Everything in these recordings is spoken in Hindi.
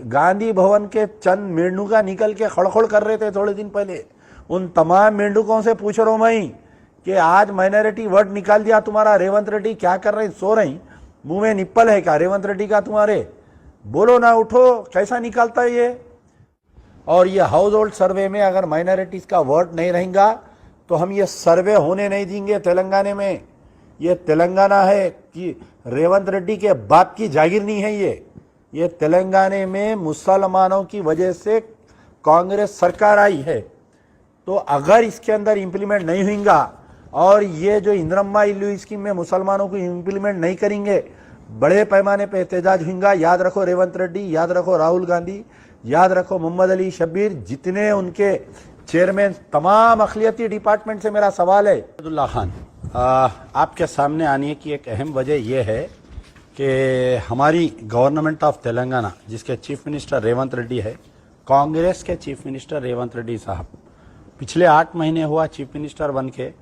गांधी भवन के चंद मेंढुका निकल के खड़खड़ कर रहे थे थोड़े दिन पहले। उन तमाम मेंढुकों से पूछ रहा हूं मैं कि आज माइनॉरिटी वर्ड निकाल दिया तुम्हारा, रेवंत रेड्डी क्या कर रहे, सो रही, मुंह में निप्पल है क्या रेवंत रेड्डी का तुम्हारे? बोलो ना, उठो, कैसा निकालता है ये? और ये हाउस होल्ड सर्वे में अगर माइनॉरिटीज का वर्ड नहीं रहेगा तो हम ये सर्वे होने नहीं देंगे तेलंगाना में। ये तेलंगाना है कि रेवंत रेड्डी के बाप की जागीर नहीं है ये तेलंगाना में मुसलमानों की वजह से कांग्रेस सरकार आई है। तो अगर इसके अंदर इंप्लीमेंट नहीं होगा और ये जो इंदिरम्मा इल्लू स्कीम में मुसलमानों को इंप्लीमेंट नहीं करेंगे, बड़े पैमाने पे एहतजाज होगा। याद रखो रेवंत रेड्डी, याद रखो राहुल गांधी, याद रखो मोहम्मद अली शब्बीर, जितने उनके चेयरमैन, तमाम अखिलियती डिपार्टमेंट से मेरा सवाल है। अब्दुल्ला खान, आपके सामने आने की एक अहम वजह यह है कि हमारी गवर्नमेंट ऑफ तेलंगाना, जिसके चीफ मिनिस्टर रेवंत रेड्डी है, कांग्रेस के चीफ मिनिस्टर रेवंत रेड्डी साहब पिछले 8 महीने हुआ चीफ मिनिस्टर बन के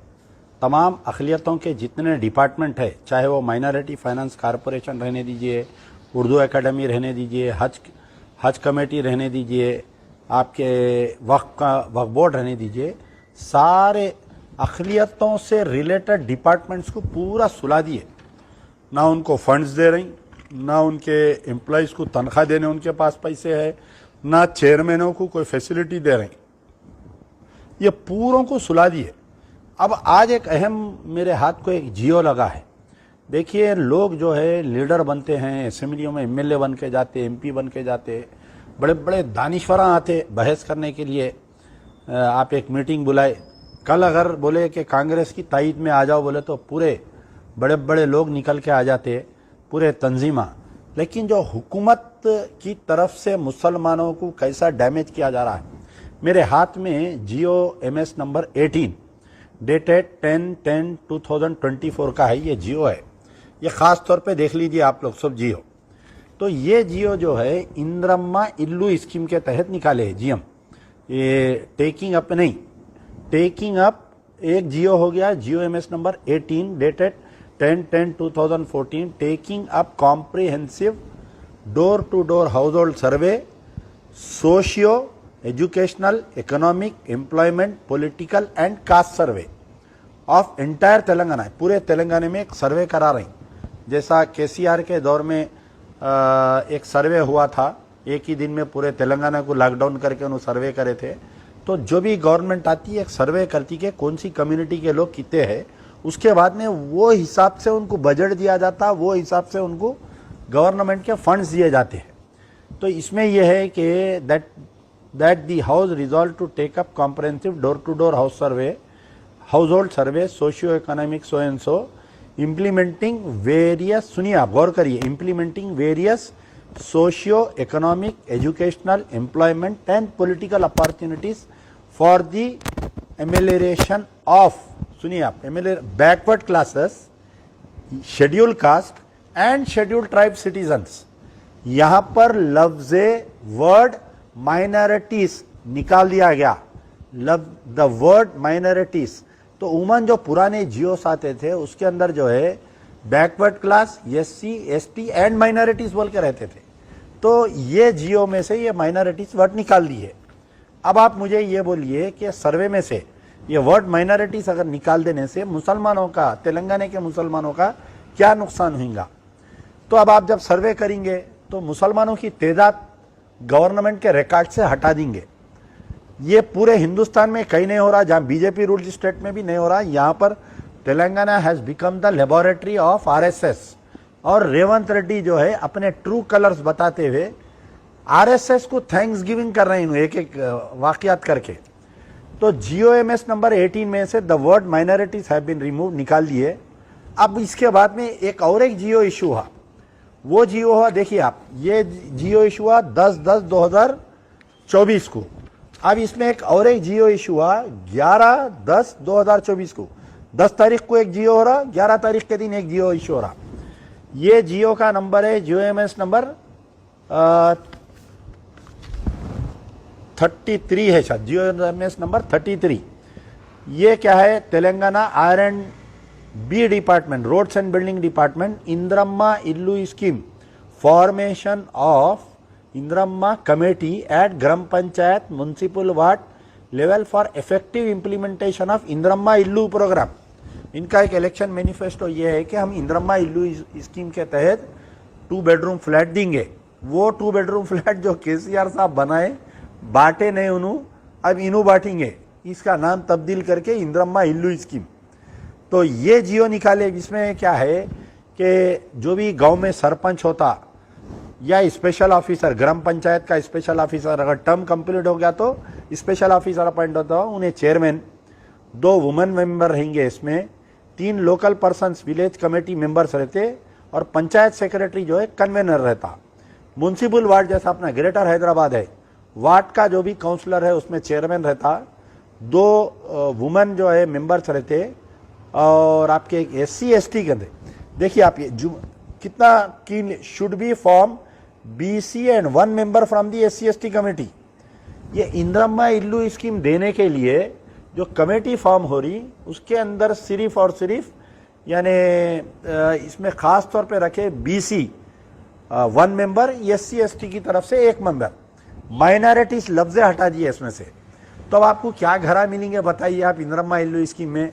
तमाम अखिलियतों के जितने डिपार्टमेंट है, चाहे वो माइनॉरिटी फाइनेंस कॉरपोरेशन रहने दीजिए, उर्दू एकेडमी रहने दीजिए, हज कमेटी रहने दीजिए, आपके वक्फ बोर्ड रहने दीजिए, सारे अखिलियतों से रिलेटेड डिपार्टमेंट्स को पूरा सुला दिए। ना उनको फंड्स दे रही, ना उनके एम्प्लॉयज़ को तनख्वाह देने उनके पास पैसे है, ना चेयरमैनों को कोई फैसिलिटी दे रही, ये पूरों को सुला दिए। अब आज एक अहम मेरे हाथ को एक जियो लगा है। देखिए, लोग जो है लीडर बनते हैं, असेंबलियों में एमएलए बन के जाते, एमपी बन के जाते, बड़े बड़े दानिश्वरा आते बहस करने के लिए। आप एक मीटिंग बुलाए, कल अगर बोले कि कांग्रेस की तायद में आ जाओ बोले तो पूरे बड़े बड़े लोग निकल के आ जाते, पूरे तंजीमा। लेकिन जो हुकूमत की तरफ से मुसलमानों को कैसा डैमेज किया जा रहा है, मेरे हाथ में जियो MS नंबर 18 डेटेड 10/10/2024 का है। ये जियो है, ये खास तौर पे देख लीजिए आप लोग सब जियो। तो ये जियो जो है इंदिरम्मा इल्लू स्कीम के तहत निकाले है जीएम। ये टेकिंग अप नहीं, टेकिंग अप एक जियो हो गया, GO MS number 18 dated 10/10/2014, taking up comprehensive door to door household survey, socio educational, economic, employment, political and caste survey of entire Telangana. पूरे तेलंगाना में एक सर्वे करा रही, जैसा KCR के दौर में एक सर्वे हुआ था, एक ही दिन में पूरे तेलंगाना को लॉकडाउन करके उन्होंने सर्वे करे थे। तो जो भी गवर्नमेंट आती है एक सर्वे करती है कौन सी कम्युनिटी के लोग कितने हैं, उसके बाद में वो हिसाब से उनको बजट दिया जाता, वो हिसाब से उनको गवर्नमेंट के फंड्स दिए जाते हैं। तो इसमें यह है कि that the house resolved to take up comprehensive door-to-door household survey, socio-economic so and so, implementing various, सुनिए आप गौर करिए, implementing various socio-economic, educational, employment and political opportunities for the amelioration of, सुनिए आप, backward classes, scheduled caste and scheduled tribe citizens। यहाँ पर लफ्ज़े वर्ड माइनॉरिटीज निकाल दिया गया, द वर्ड माइनॉरिटीज। तो उमन जो पुराने जियोस आते थे उसके अंदर जो है backward class, SC ST and minorities बोल के रहते थे। तो ये जियो में से ये माइनॉरिटीज वर्ड निकाल दिए। अब आप मुझे ये बोलिए कि सर्वे में से ये वर्ड माइनॉरिटीज अगर निकाल देने से मुसलमानों का, तेलंगाना के मुसलमानों का क्या नुकसान होगा? तो अब आप जब सर्वे करेंगे तो मुसलमानों की तादाद गवर्नमेंट के रिकॉर्ड से हटा देंगे। ये पूरे हिंदुस्तान में कहीं नहीं हो रहा, जहां बीजेपी रूल्ड स्टेट में भी नहीं हो रहा। यहां पर Telangana has become the laboratory of RSS। और रेवंत रेड्डी जो है अपने ट्रू कलर्स बताते हुए RSS को थैंक्स गिविंग कर रहे हैं एक एक वाकयात करके। तो जियो MS नंबर 18 में से the word minorities have been remove, निकाल दिए। अब इसके बाद में एक और एक जियो इशू हुआ, वो जियो हुआ, देखिए आप, ये जियो इशू हुआ 10/10/2024 को। अब इसमें एक और एक जियो इशू हुआ 11/10/2024 को। 10 तारीख को एक जियो हो रहा, 11 तारीख के दिन एक जियो इशू हो रहा। ये जियो का नंबर है जियो MS नंबर 33 है शायद, जियो MS नंबर 33। ये क्या है? Telangana R&B department, roads and building department, Indiramma Illu scheme, formation of Indiramma committee at gram panchayat municipal ward level for effective implementation of Indiramma Illu programme. इनका एक इलेक्शन मैनिफेस्टो ये है कि हम इंद्रम्मा इल्लू स्कीम के तहत 2 बेडरूम फ्लैट देंगे। वो 2 बेडरूम फ्लैट जो केसीआर साहब बनाए बांटे नहीं उन्हों, अब इन्हों बांटेंगे, इसका नाम तब्दील करके इंद्रम्मा इल्लू स्कीम। तो ये जियो निकाले, जिसमें क्या है कि जो भी गांव में सरपंच होता या स्पेशल ऑफिसर, ग्राम पंचायत का स्पेशल ऑफिसर, अगर टर्म कंप्लीट हो गया तो स्पेशल ऑफिसर अपॉइंट होता हो, उन्हें चेयरमैन, 2 वुमेन मेंबर रहेंगे, इसमें 3 local persons village committee members रहते और पंचायत सेक्रेटरी जो है कन्वेनर रहता। म्युनिसिपल वार्ड जैसा अपना ग्रेटर हैदराबाद है, वार्ड का जो भी काउंसलर है उसमें चेयरमैन रहता, 2 वुमेन जो है मेंबर्स रहते और आपके एक SC ST के अंदर देखिए आप ये कितना की should be form BC and 1 member from the SC ST committee. ये इंद्रम्मा इल्लू स्कीम देने के लिए जो कमेटी फॉर्म हो रही उसके अंदर सिर्फ और सिर्फ यानी इसमें खास तौर पे रखे BC 1 मेंबर, SC ST की तरफ से 1 मेंबर, माइनॉरिटीज लफ्ज़े हटा दिए इसमें से। तो अब आपको क्या घरा मिलेंगे बताइए आप इंद्रम्मा इल्लू स्कीम में।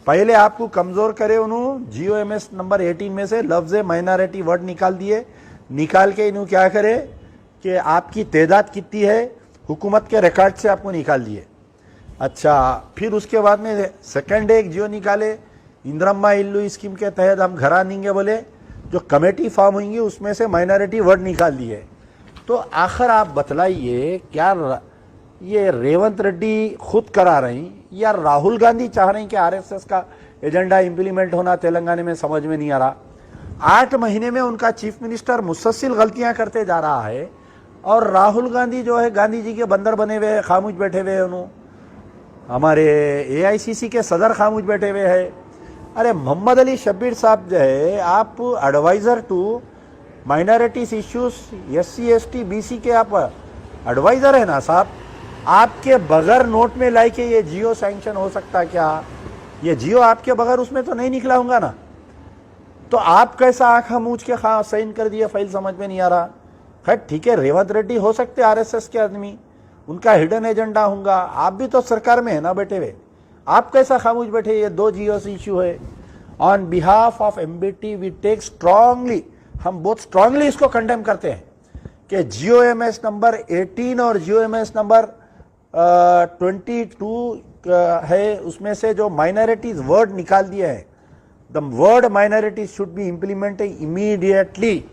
पहले आपको कमजोर करे उन्होंने GOMS नंबर 18 में से लफ्ज़ माइनॉरिटी वर्ड निकाल दिए, निकाल के इन्हों क्या करे कि आपकी तादाद कितनी है हुकूमत के रिकॉर्ड से आपको निकाल दिए। अच्छा, फिर उसके बाद में सेकंड एक जियो निकाले, इंद्रम्मा इल्लू स्कीम के तहत हम घरा देंगे बोले, जो कमेटी फॉर्म होंगी उसमें से माइनॉरिटी वर्ड निकाल दिए। तो आखिर आप बतलाइए क्या ये रेवंत रेड्डी खुद करा रही या राहुल गांधी चाह रही कि RSS का एजेंडा इंप्लीमेंट होना तेलंगाना में, समझ में नहीं आ रहा। 8 महीने में उनका चीफ मिनिस्टर मुसलसल गलतियां करते जा रहा है और राहुल गांधी जो है गांधी जी के बंदर बने हुए खामोश बैठे हुए, उन्होंने हमारे AICC के सदर खामोश बैठे हुए हैं। अरे मोहम्मद अली शब्बीर साहब जो है, आप adviser to minorities issues SC ST BC के आप एडवाइजर है ना साहब। आपके बगैर नोट में लाई के ये जियो सैंक्शन हो सकता क्या? ये जियो आपके बगैर उसमें तो नहीं निकला होगा ना। तो आप कैसा आंखा मूझ के साइन कर दिया फाइल, समझ में नहीं आ रहा। खैर ठीक है, रेवंत रेड्डी हो सकते RSS के आदमी, उनका हिडन एजेंडा होगा। आप भी तो सरकार में है ना बैठे हुए, आप कैसा खामोश बैठे? ये 2 जियो इश्यू है। On behalf of MBT we take strongly, हम बहुत स्ट्रांगली इसको कंडेम करते हैं कि GOMS नंबर 18 और GOMS नंबर 22 है, उसमें से जो माइनॉरिटीज वर्ड निकाल दिया है, the word minorities should be implemented immediately.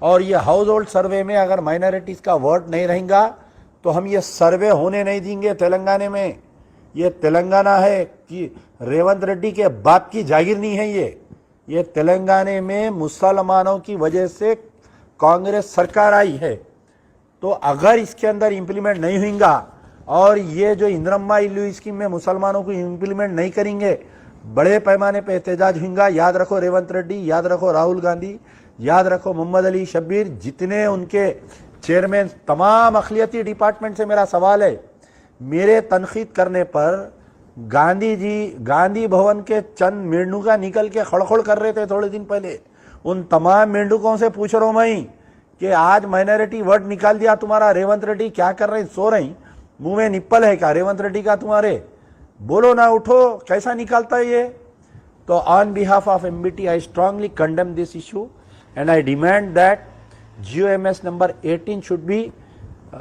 और ये हाउस होल्ड सर्वे में अगर माइनॉरिटीज का वर्ड नहीं रहेगा तो हम ये सर्वे होने नहीं देंगे तेलंगाना में। ये तेलंगाना है कि रेवंत रेड्डी के बाप की जागीर नहीं है। ये तेलंगाना में मुसलमानों की वजह से कांग्रेस सरकार आई है। तो अगर इसके अंदर इम्प्लीमेंट नहीं होगा और ये जो इंद्रम्मा इल्लू स्कीम में मुसलमानों को इम्प्लीमेंट नहीं करेंगे, बड़े पैमाने पे एहतजाज होगा। याद रखो रेवंत रेड्डी, याद रखो राहुल गांधी, याद रखो मोहम्मद अली शब्बीर, जितने उनके चेयरमैन, तमाम अखिलियती डिपार्टमेंट से मेरा सवाल है, मेरे तनखीद करने पर गांधी जी गांधी भवन के चंद मेंढुका निकल के खड़खड़ कर रहे थे थोड़े दिन पहले। उन तमाम मेंढुकों से पूछ रहा हूं मैं कि आज माइनॉरिटी वर्ड निकाल दिया तुम्हारा, रेवंत रेड्डी क्या कर रहे? सो रही? मुंह में निप्पल है क्या रेवंत रेड्डी का तुम्हारे? बोलो ना, उठो, कैसा निकालता है ये? तो on behalf of MBT I strongly condemn this issue and I demand that GOMS number 18 should be,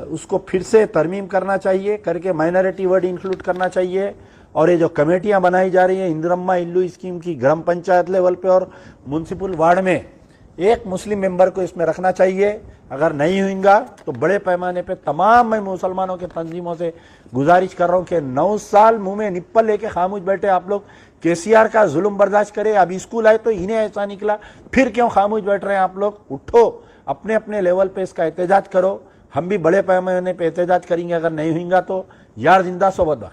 उसको फिर से तरमीम करना चाहिए, करके माइनॉरिटी वर्ड इंक्लूड करना चाहिए। और ये जो कमेटियां बनाई जा रही हैं इंद्रम्मा इल्लू स्कीम की, ग्राम पंचायत लेवल पे और म्युनिसिपल वार्ड में, एक मुस्लिम मेंबर को इसमें रखना चाहिए। अगर नहीं होगा तो बड़े पैमाने पे तमाम मैं मुसलमानों के तंजीमों से गुजारिश कर रहा हूं कि 9 साल मुंह में निप्पल लेके खामोश बैठे आप लोग। KCR का जुल्म बर्दाश्त करे, अब स्कूल आए तो इन्हें ऐसा निकला, फिर क्यों खामोश बैठ रहे हैं आप लोग? उठो, अपने अपने लेवल पे इसका एहतजाज करो। हम भी बड़े पैमाने पे एहतजाज करेंगे, अगर नहीं होगा तो। यार जिंदा सोबत।